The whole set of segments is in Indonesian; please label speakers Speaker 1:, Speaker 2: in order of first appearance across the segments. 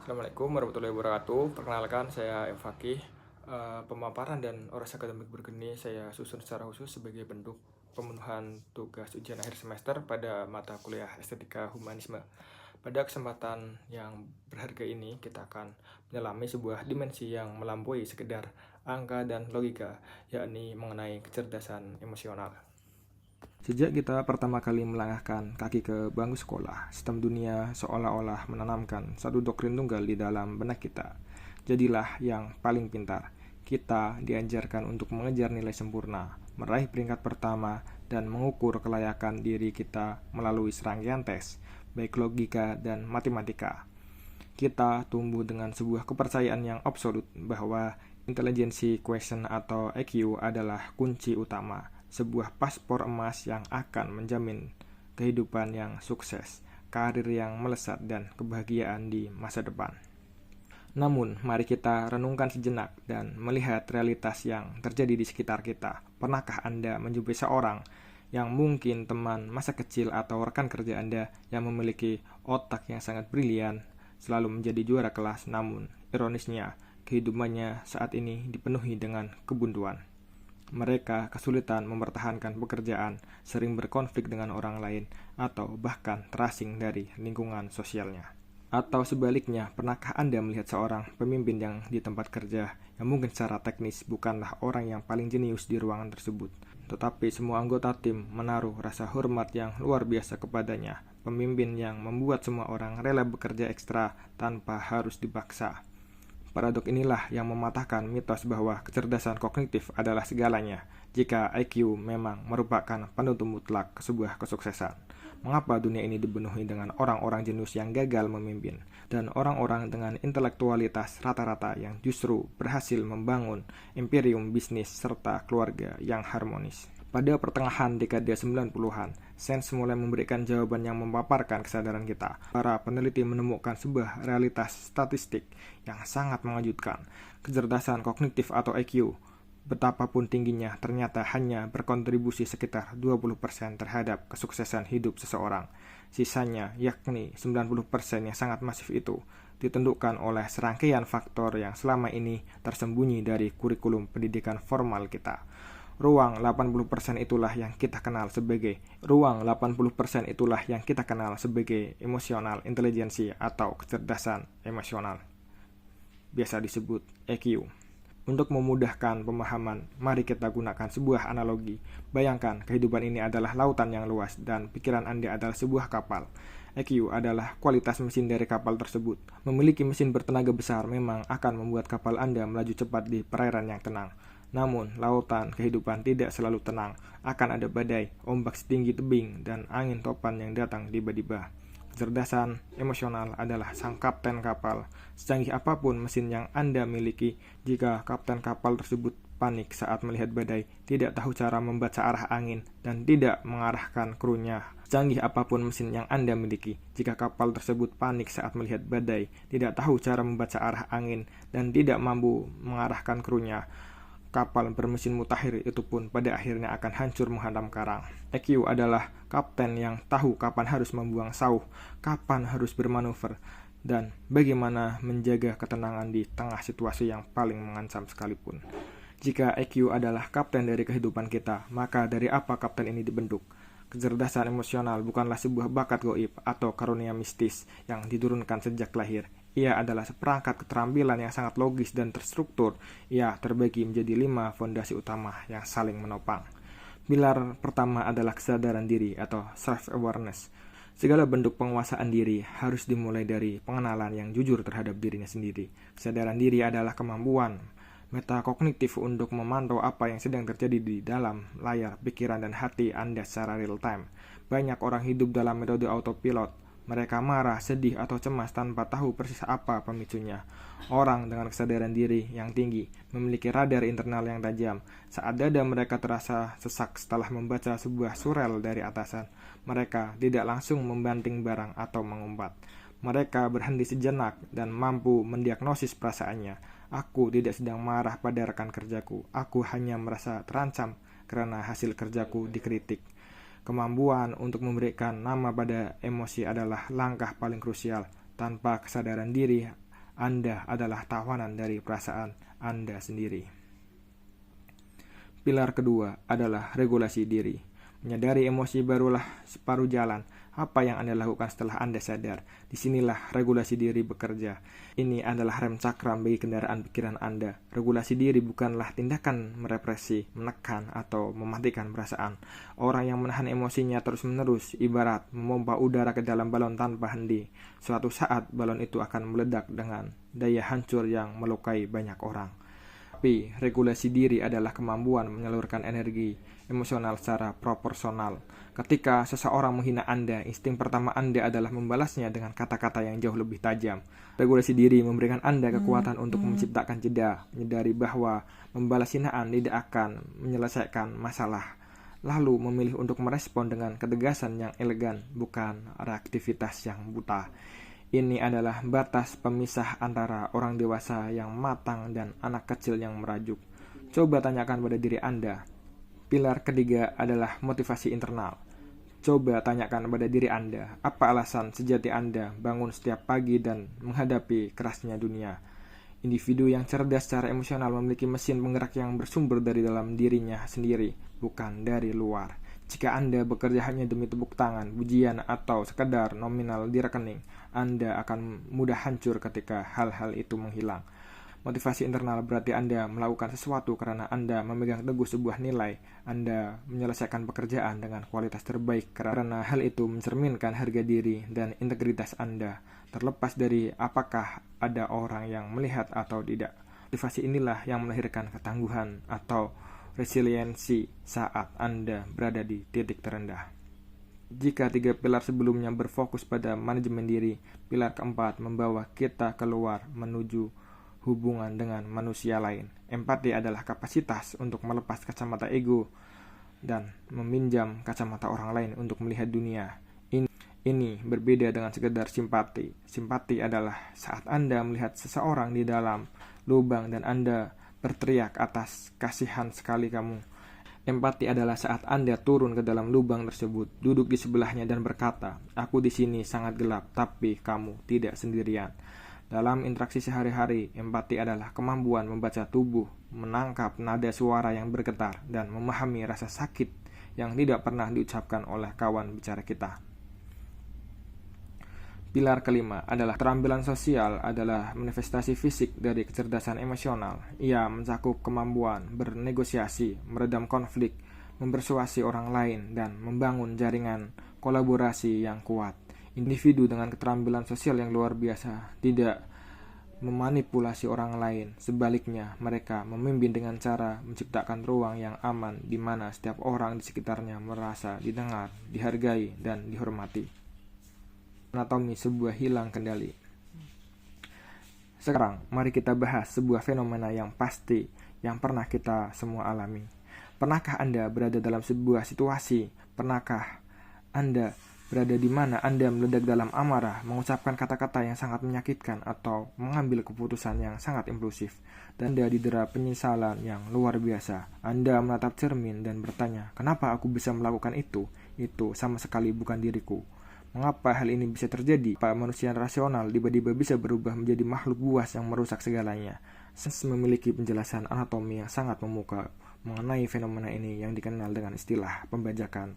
Speaker 1: Assalamualaikum warahmatullahi wabarakatuh. Perkenalkan, saya Fakih. Pemaparan dan orasi akademik berikut saya susun secara khusus sebagai bentuk pemenuhan tugas ujian akhir semester pada mata kuliah Estetika Humanisme. Pada kesempatan yang berharga ini, kita akan menyelami sebuah dimensi yang melampaui sekedar angka dan logika, yakni mengenai kecerdasan emosional. Sejak kita pertama kali melangkahkan kaki ke bangku sekolah, sistem dunia seolah-olah menanamkan satu doktrin tunggal di dalam benak kita. Jadilah yang paling pintar. Kita diajarkan untuk mengejar nilai sempurna, meraih peringkat pertama, dan mengukur kelayakan diri kita melalui serangkaian tes, baik logika dan matematika. Kita tumbuh dengan sebuah kepercayaan yang absolut bahwa intelijensi quotient atau IQ adalah kunci utama, sebuah paspor emas yang akan menjamin kehidupan yang sukses, karir yang melesat, dan kebahagiaan di masa depan. Namun, mari kita renungkan sejenak dan melihat realitas yang terjadi di sekitar kita. Pernahkah Anda menjumpai seorang yang mungkin teman masa kecil atau rekan kerja Anda yang memiliki otak yang sangat brilian, selalu menjadi juara kelas, namun ironisnya kehidupannya saat ini dipenuhi dengan kebuntuan. Mereka kesulitan mempertahankan pekerjaan, sering berkonflik dengan orang lain, atau bahkan terasing dari lingkungan sosialnya. Atau sebaliknya, pernahkah Anda melihat seorang pemimpin yang di tempat kerja yang mungkin secara teknis bukanlah orang yang paling jenius di ruangan tersebut, tetapi semua anggota tim menaruh rasa hormat yang luar biasa kepadanya, pemimpin yang membuat semua orang rela bekerja ekstra tanpa harus dipaksa. Paradok inilah yang mematahkan mitos bahwa kecerdasan kognitif adalah segalanya. Jika IQ memang merupakan penutup mutlak ke sebuah kesuksesan, mengapa dunia ini dipenuhi dengan orang-orang jenius yang gagal memimpin dan orang-orang dengan intelektualitas rata-rata yang justru berhasil membangun imperium bisnis serta keluarga yang harmonis? Pada pertengahan dekade 90-an, sains mulai memberikan jawaban yang memaparkan kesadaran kita. Para peneliti menemukan sebuah realitas statistik yang sangat mengejutkan. Kecerdasan kognitif atau IQ, betapapun tingginya, ternyata hanya berkontribusi sekitar 20% terhadap kesuksesan hidup seseorang. Sisanya, yakni 90% yang sangat masif itu, ditentukan oleh serangkaian faktor yang selama ini tersembunyi dari kurikulum pendidikan formal kita. Ruang 80% itulah yang kita kenal sebagai emosional intelijensi atau kecerdasan emosional, biasa disebut EQ. Untuk memudahkan pemahaman, mari kita gunakan sebuah analogi. Bayangkan kehidupan ini adalah lautan yang luas dan pikiran Anda adalah sebuah kapal. EQ adalah kualitas mesin dari kapal tersebut. Memiliki mesin bertenaga besar memang akan membuat kapal Anda melaju cepat di perairan yang tenang. Namun, lautan kehidupan tidak selalu tenang. Akan ada badai, ombak setinggi tebing, dan angin topan yang datang tiba-tiba. Kecerdasan emosional adalah sang kapten kapal. Secanggih apapun mesin yang Anda miliki, jika kapten kapal tersebut panik saat melihat badai, tidak tahu cara membaca arah angin, dan tidak mengarahkan krunya. Secanggih apapun mesin yang Anda miliki, jika kapal tersebut panik saat melihat badai, tidak tahu cara membaca arah angin, dan tidak mampu mengarahkan krunya, kapal bermesin mutakhir itu pun pada akhirnya akan hancur menghantam karang. EQ adalah kapten yang tahu kapan harus membuang sauh, kapan harus bermanuver, dan bagaimana menjaga ketenangan di tengah situasi yang paling mengancam sekalipun. Jika EQ adalah kapten dari kehidupan kita, maka dari apa kapten ini dibentuk? Kecerdasan emosional bukanlah sebuah bakat gaib atau karunia mistis yang diturunkan sejak lahir. Ia adalah seperangkat keterampilan yang sangat logis dan terstruktur. Ia terbagi menjadi 5 fondasi utama yang saling menopang. Pilar pertama adalah kesadaran diri atau self-awareness. Segala bentuk penguasaan diri harus dimulai dari pengenalan yang jujur terhadap dirinya sendiri. Kesadaran diri adalah kemampuan metakognitif untuk memantau apa yang sedang terjadi di dalam layar pikiran dan hati Anda secara real time. Banyak orang hidup dalam metode autopilot. Mereka marah, sedih, atau cemas tanpa tahu persis apa pemicunya. Orang dengan kesadaran diri yang tinggi memiliki radar internal yang tajam. Saat dada mereka terasa sesak setelah membaca sebuah surel dari atasan, mereka tidak langsung membanting barang atau mengumpat. Mereka berhenti sejenak dan mampu mendiagnosis perasaannya. Aku tidak sedang marah pada rekan kerjaku. Aku hanya merasa terancam karena hasil kerjaku dikritik. Kemampuan untuk memberikan nama pada emosi adalah langkah paling krusial. Tanpa kesadaran diri, Anda adalah tawanan dari perasaan Anda sendiri. Pilar kedua adalah regulasi diri. Menyadari emosi barulah separuh jalan. Apa yang Anda lakukan setelah Anda sadar? Disinilah regulasi diri bekerja. Ini adalah rem cakram bagi kendaraan pikiran Anda. Regulasi diri bukanlah tindakan merepresi, menekan, atau mematikan perasaan. Orang yang menahan emosinya terus-menerus ibarat memompa udara ke dalam balon tanpa henti. Suatu saat balon itu akan meledak dengan daya hancur yang melukai banyak orang. Tapi regulasi diri adalah kemampuan menyalurkan energi emosional secara proporsional. Ketika seseorang menghina Anda, insting pertama Anda adalah membalasnya dengan kata-kata yang jauh lebih tajam. Regulasi diri memberikan Anda kekuatan untuk menciptakan jeda, menyadari bahwa membalas hinaan tidak akan menyelesaikan masalah. Lalu memilih untuk merespon dengan ketegasan yang elegan, bukan reaktivitas yang buta. Ini adalah batas pemisah antara orang dewasa yang matang dan anak kecil yang merajuk. Coba tanyakan pada diri Anda. Pilar ketiga adalah motivasi internal. Coba tanyakan pada diri Anda, apa alasan sejati Anda bangun setiap pagi dan menghadapi kerasnya dunia. Individu yang cerdas secara emosional memiliki mesin penggerak yang bersumber dari dalam dirinya sendiri, bukan dari luar. Jika Anda bekerja hanya demi tepuk tangan, pujian, atau sekadar nominal di rekening, Anda akan mudah hancur ketika hal-hal itu menghilang. Motivasi internal berarti Anda melakukan sesuatu karena Anda memegang teguh sebuah nilai. Anda menyelesaikan pekerjaan dengan kualitas terbaik karena hal itu mencerminkan harga diri dan integritas Anda, terlepas dari apakah ada orang yang melihat atau tidak. Motivasi inilah yang melahirkan ketangguhan atau resiliensi saat Anda berada di titik terendah. Jika tiga pilar sebelumnya berfokus pada manajemen diri, pilar keempat membawa kita keluar menuju hubungan dengan manusia lain. Empati adalah kapasitas untuk melepas kacamata ego dan meminjam kacamata orang lain untuk melihat dunia. Ini berbeda dengan sekedar simpati. Simpati adalah saat Anda melihat seseorang di dalam lubang dan Anda berteriak atas kasihan sekali kamu. Empati adalah saat Anda turun ke dalam lubang tersebut, duduk di sebelahnya dan berkata, "Aku di sini sangat gelap, tapi kamu tidak sendirian." Dalam interaksi sehari-hari, empati adalah kemampuan membaca tubuh, menangkap nada suara yang bergetar, dan memahami rasa sakit yang tidak pernah diucapkan oleh kawan bicara kita. Pilar kelima adalah keterampilan sosial adalah manifestasi fisik dari kecerdasan emosional. Ia mencakup kemampuan bernegosiasi, meredam konflik, mempersuasi orang lain, dan membangun jaringan kolaborasi yang kuat. Individu dengan keterampilan sosial yang luar biasa tidak memanipulasi orang lain. Sebaliknya, mereka memimpin dengan cara menciptakan ruang yang aman di mana setiap orang di sekitarnya merasa didengar, dihargai, dan dihormati. Anatomi sebuah hilang kendali. Sekarang, mari kita bahas sebuah fenomena yang pasti yang pernah kita semua alami. Pernahkah Anda berada dalam sebuah situasi? Pernahkah Anda berada di mana Anda meledak dalam amarah, mengucapkan kata-kata yang sangat menyakitkan, atau mengambil keputusan yang sangat impulsif, dan Anda didera penyesalan yang luar biasa? Anda menatap cermin dan bertanya, "Kenapa aku bisa melakukan itu? Itu sama sekali bukan diriku. Mengapa hal ini bisa terjadi? Apa manusia rasional tiba-tiba bisa berubah menjadi makhluk buas yang merusak segalanya?" Sains memiliki penjelasan anatomi yang sangat memukau mengenai fenomena ini yang dikenal dengan istilah pembajakan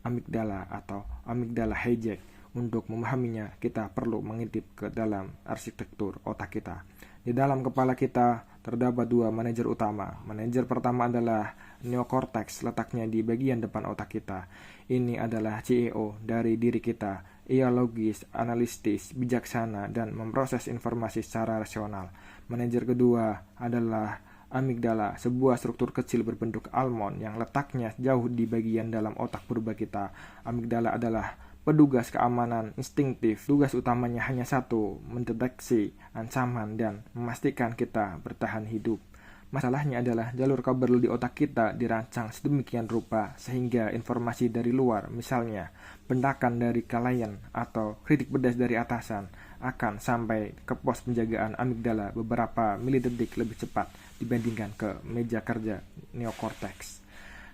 Speaker 1: amigdala atau amigdala hijack. Untuk memahaminya, kita perlu mengintip ke dalam arsitektur otak kita. Di dalam kepala kita terdapat dua manajer utama. Manajer pertama adalah neokorteks, letaknya di bagian depan otak kita. Ini adalah CEO dari diri kita. Ia logis, analitis, bijaksana, dan memproses informasi secara rasional. Manajer kedua adalah amigdala, sebuah struktur kecil berbentuk almond yang letaknya jauh di bagian dalam otak purba kita. Amigdala adalah petugas keamanan instingtif. Tugas utamanya hanya satu, mendeteksi ancaman dan memastikan kita bertahan hidup. Masalahnya adalah jalur kabel di otak kita dirancang sedemikian rupa sehingga informasi dari luar, misalnya bentakan dari klien atau kritik pedas dari atasan, akan sampai ke pos penjagaan amigdala beberapa milidetik lebih cepat dibandingkan ke meja kerja neokorteks.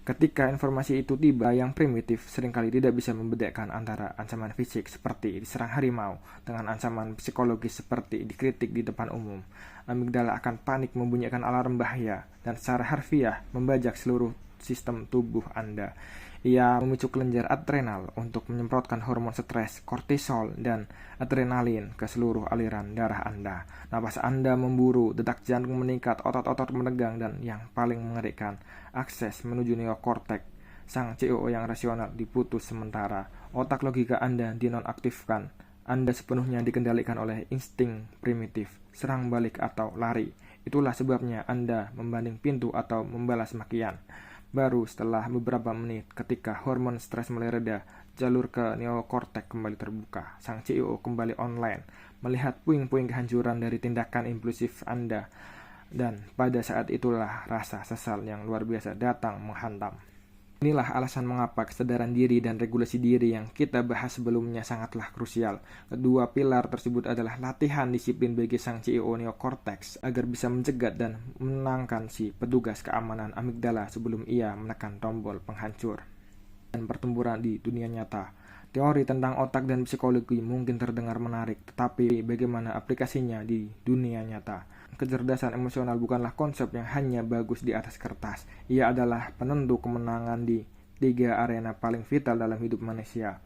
Speaker 1: Ketika informasi itu tiba, yang primitif seringkali tidak bisa membedakan antara ancaman fisik seperti diserang harimau dengan ancaman psikologis seperti dikritik di depan umum. Amigdala akan panik membunyikan alarm bahaya dan secara harfiah membajak seluruh sistem tubuh Anda. Ia memicu kelenjar adrenal untuk menyemprotkan hormon stres, kortisol, dan adrenalin ke seluruh aliran darah Anda. Napas Anda memburu, detak jantung meningkat, otot-otot menegang, dan yang paling mengerikan, akses menuju neokorteks, sang CEO yang rasional, diputus sementara. Otak logika Anda dinonaktifkan. Anda sepenuhnya dikendalikan oleh insting primitif, serang balik atau lari. Itulah sebabnya Anda membanding pintu atau membalas makian. Baru setelah beberapa menit, ketika hormon stres mulai reda, jalur ke neokorteks kembali terbuka. Sang CEO kembali online, melihat puing-puing kehancuran dari tindakan impulsif Anda. Dan pada saat itulah rasa sesal yang luar biasa datang menghantam. Inilah alasan mengapa kesadaran diri dan regulasi diri yang kita bahas sebelumnya sangatlah krusial. Kedua pilar tersebut adalah latihan disiplin bagi sang CEO neokorteks agar bisa mencegat dan menangkan si petugas keamanan amigdala sebelum ia menekan tombol penghancur. Dan pertempuran di dunia nyata. Teori tentang otak dan psikologi mungkin terdengar menarik, tetapi bagaimana aplikasinya di dunia nyata? Kecerdasan emosional bukanlah konsep yang hanya bagus di atas kertas. Ia adalah penentu kemenangan di 3 arena paling vital dalam hidup manusia.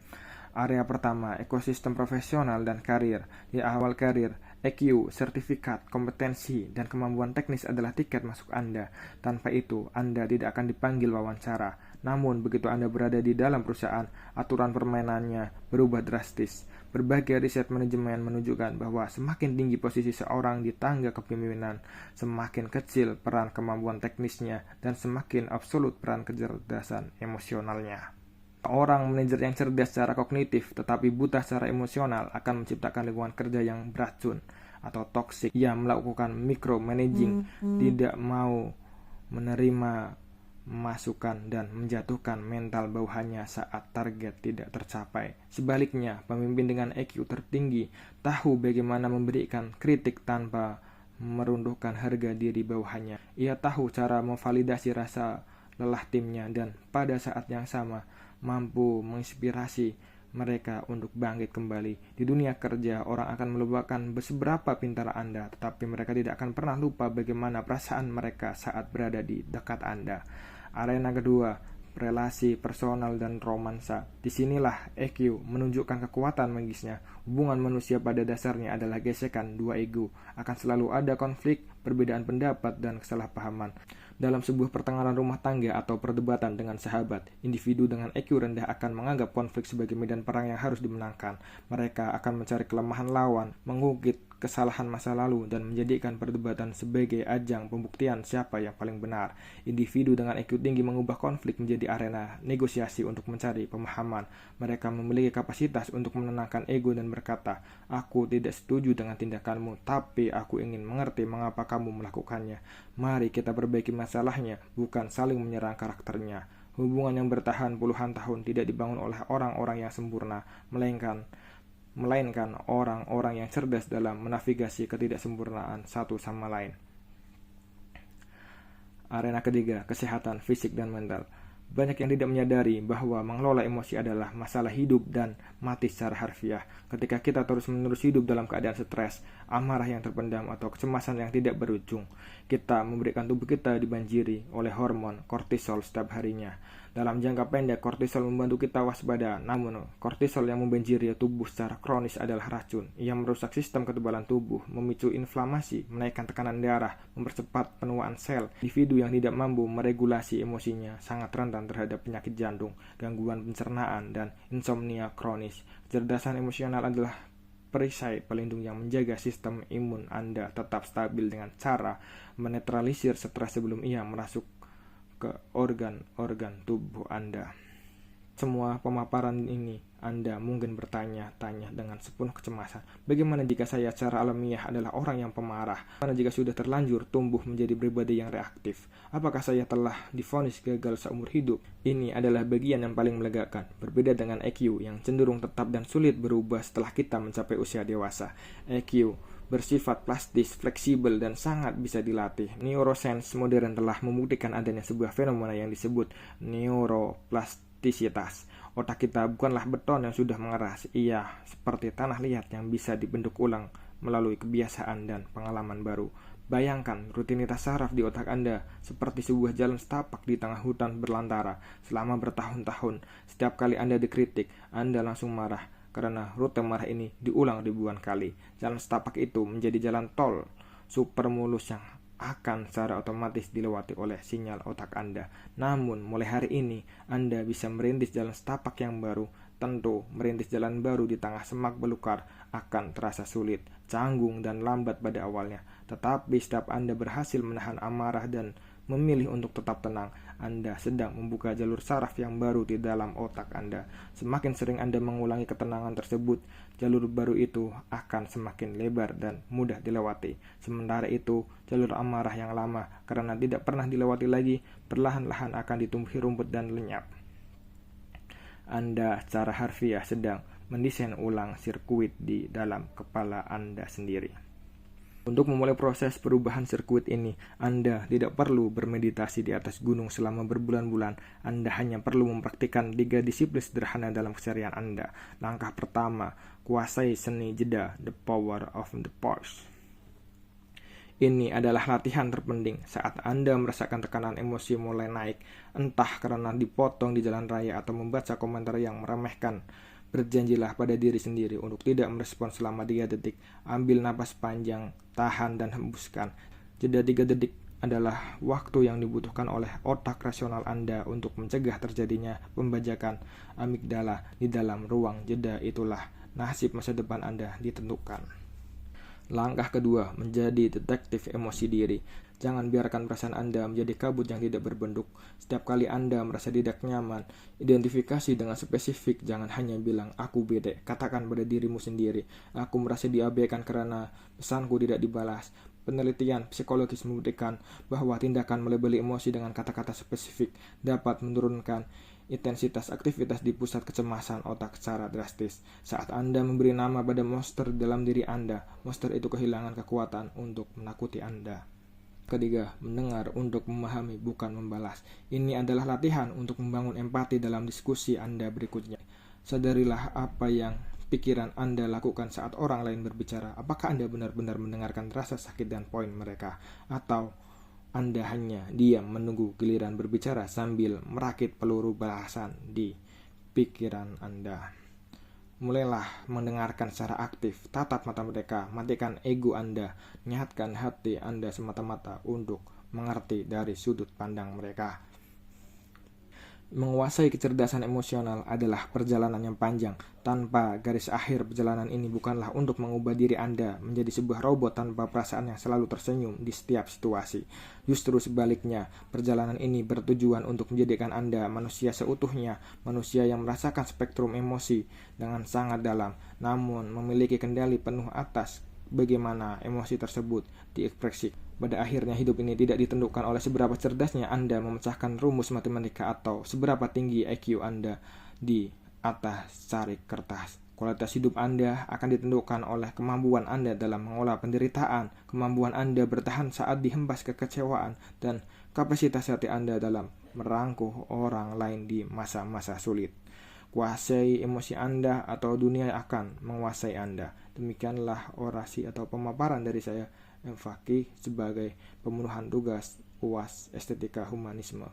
Speaker 1: Area pertama, ekosistem profesional dan karir. Di awal karir, EQ, sertifikat, kompetensi, dan kemampuan teknis adalah tiket masuk Anda. Tanpa itu, Anda tidak akan dipanggil wawancara. Namun, begitu Anda berada di dalam perusahaan, aturan permainannya berubah drastis. Berbagai riset manajemen menunjukkan bahwa semakin tinggi posisi seorang di tangga kepemimpinan, semakin kecil peran kemampuan teknisnya, dan semakin absolut peran kecerdasan emosionalnya. Orang manajer yang cerdas secara kognitif tetapi buta secara emosional akan menciptakan lingkungan kerja yang beracun atau toksik. Ia melakukan micromanaging, tidak mau menerima masukan dan menjatuhkan mental bawahannya saat target tidak tercapai. Sebaliknya, pemimpin dengan EQ tertinggi tahu bagaimana memberikan kritik tanpa meruntuhkan harga diri bawahannya. Ia tahu cara memvalidasi rasa lelah timnya dan pada saat yang sama mampu menginspirasi mereka untuk bangkit kembali. Di dunia kerja, orang akan melupakan seberapa pintar Anda, tetapi mereka tidak akan pernah lupa bagaimana perasaan mereka saat berada di dekat Anda. Arena kedua, relasi personal dan romansa. Disinilah EQ menunjukkan kekuatan magisnya. Hubungan manusia pada dasarnya adalah gesekan dua ego. Akan selalu ada konflik, perbedaan pendapat, dan kesalahpahaman. Dalam sebuah pertengkaran rumah tangga atau perdebatan dengan sahabat, individu dengan EQ rendah akan menganggap konflik sebagai medan perang yang harus dimenangkan. Mereka akan mencari kelemahan lawan, mengungkit kesalahan masa lalu, dan menjadikan perdebatan sebagai ajang pembuktian siapa yang paling benar. Individu dengan EQ tinggi mengubah konflik menjadi arena negosiasi untuk mencari pemahaman. Mereka memiliki kapasitas untuk menenangkan ego dan berkata, "Aku tidak setuju dengan tindakanmu, tapi aku ingin mengerti mengapa kamu melakukannya. Mari kita perbaiki masalahnya, bukan saling menyerang karakternya." Hubungan yang bertahan puluhan tahun tidak dibangun oleh orang-orang yang sempurna, melainkan orang-orang yang cerdas dalam menavigasi ketidaksempurnaan satu sama lain. Arena ketiga, kesehatan fisik dan mental. Banyak yang tidak menyadari bahwa mengelola emosi adalah masalah hidup dan mati secara harfiah. Ketika kita terus-menerus hidup dalam keadaan stres, amarah yang terpendam, atau kecemasan yang tidak berujung, kita memberikan tubuh kita dibanjiri oleh hormon kortisol setiap harinya. Dalam jangka pendek, kortisol membantu kita waspada, namun kortisol yang membanjiri tubuh secara kronis adalah racun. Ia merusak sistem ketebalan tubuh, memicu inflamasi, menaikkan tekanan darah, mempercepat penuaan sel. Individu yang tidak mampu meregulasi emosinya sangat rentan terhadap penyakit jantung, gangguan pencernaan, dan insomnia kronis. Kecerdasan emosional adalah perisai pelindung yang menjaga sistem imun Anda tetap stabil dengan cara menetralisir stres sebelum ia masuk ke organ-organ tubuh Anda. Semua pemaparan ini Anda mungkin bertanya-tanya dengan sepenuh kecemasan, bagaimana jika saya secara alamiah adalah orang yang pemarah? Bagaimana jika sudah terlanjur tumbuh menjadi pribadi yang reaktif? Apakah saya telah divonis gagal seumur hidup? Ini adalah bagian yang paling melegakan. Berbeda dengan EQ yang cenderung tetap dan sulit berubah setelah kita mencapai usia dewasa. EQ bersifat plastis, fleksibel, dan sangat bisa dilatih. Neuroscience modern telah membuktikan adanya sebuah fenomena yang disebut neuroplastisitas. Otak kita bukanlah beton yang sudah mengeras, ia seperti tanah liat yang bisa dibentuk ulang melalui kebiasaan dan pengalaman baru. Bayangkan rutinitas saraf di otak Anda seperti sebuah jalan setapak di tengah hutan berlantara selama bertahun-tahun. Setiap kali Anda dikritik, Anda langsung marah karena rute marah ini diulang ribuan kali. Jalan setapak itu menjadi jalan tol super mulus yang akan secara otomatis dilewati oleh sinyal otak Anda. Namun mulai hari ini Anda bisa merintis jalan setapak yang baru. Tentu merintis jalan baru di tengah semak belukar akan terasa sulit, canggung, dan lambat pada awalnya. Tetapi setiap Anda berhasil menahan amarah dan memilih untuk tetap tenang, Anda sedang membuka jalur saraf yang baru di dalam otak Anda. Semakin sering Anda mengulangi ketenangan tersebut, jalur baru itu akan semakin lebar dan mudah dilewati. Sementara itu, jalur amarah yang lama karena tidak pernah dilewati lagi, perlahan-lahan akan ditumbuhi rumput dan lenyap. Anda secara harfiah sedang mendesain ulang sirkuit di dalam kepala Anda sendiri. Untuk memulai proses perubahan sirkuit ini, Anda tidak perlu bermeditasi di atas gunung selama berbulan-bulan. Anda hanya perlu mempraktikkan 3 disiplin sederhana dalam keseharian Anda. Langkah pertama, kuasai seni jeda, the power of the pause. Ini adalah latihan terpenting saat Anda merasakan tekanan emosi mulai naik, entah karena dipotong di jalan raya atau membaca komentar yang meremehkan. Berjanjilah pada diri sendiri untuk tidak merespon selama 3 detik. Ambil napas panjang, tahan, dan hembuskan. Jeda 3 detik adalah waktu yang dibutuhkan oleh otak rasional Anda untuk mencegah terjadinya pembajakan amigdala di dalam ruang jeda. Itulah nasib masa depan Anda ditentukan. Langkah kedua, menjadi detektif emosi diri. Jangan biarkan perasaan Anda menjadi kabut yang tidak berbentuk. Setiap kali Anda merasa tidak nyaman, identifikasi dengan spesifik. Jangan hanya bilang, aku bete. Katakan pada dirimu sendiri, aku merasa diabaikan karena pesanku tidak dibalas. Penelitian psikologis membuktikan bahwa tindakan melebeli emosi dengan kata-kata spesifik dapat menurunkan intensitas aktivitas di pusat kecemasan otak secara drastis. Saat Anda memberi nama pada monster dalam diri Anda, monster itu kehilangan kekuatan untuk menakuti Anda. Ketiga, mendengar untuk memahami, bukan membalas. Ini adalah latihan untuk membangun empati dalam diskusi Anda berikutnya. Sadarilah apa yang pikiran Anda lakukan saat orang lain berbicara. Apakah Anda benar-benar mendengarkan rasa sakit dan poin mereka? Atau Anda hanya diam menunggu giliran berbicara sambil merakit peluru balasan di pikiran Anda? Mulailah mendengarkan secara aktif, tatap mata mereka, matikan ego Anda, niatkan hati Anda semata-mata untuk mengerti dari sudut pandang mereka. Menguasai kecerdasan emosional adalah perjalanan yang panjang. Tanpa garis akhir, perjalanan ini bukanlah untuk mengubah diri Anda menjadi sebuah robot tanpa perasaan yang selalu tersenyum di setiap situasi. Justru sebaliknya, perjalanan ini bertujuan untuk menjadikan Anda manusia seutuhnya, manusia yang merasakan spektrum emosi dengan sangat dalam, namun memiliki kendali penuh atas bagaimana emosi tersebut diekspresikan. Pada akhirnya, hidup ini tidak ditentukan oleh seberapa cerdasnya Anda memecahkan rumus matematika atau seberapa tinggi IQ Anda di atas cari kertas. Kualitas hidup Anda akan ditentukan oleh kemampuan Anda dalam mengolah penderitaan, kemampuan Anda bertahan saat dihempas kekecewaan, dan kapasitas hati Anda dalam merangkuh orang lain di masa-masa sulit. Kuasai emosi Anda atau dunia akan menguasai Anda. Demikianlah orasi atau pemaparan dari saya, M. Fakih, sebagai pemenuhan tugas UAS Estetika Humanisme.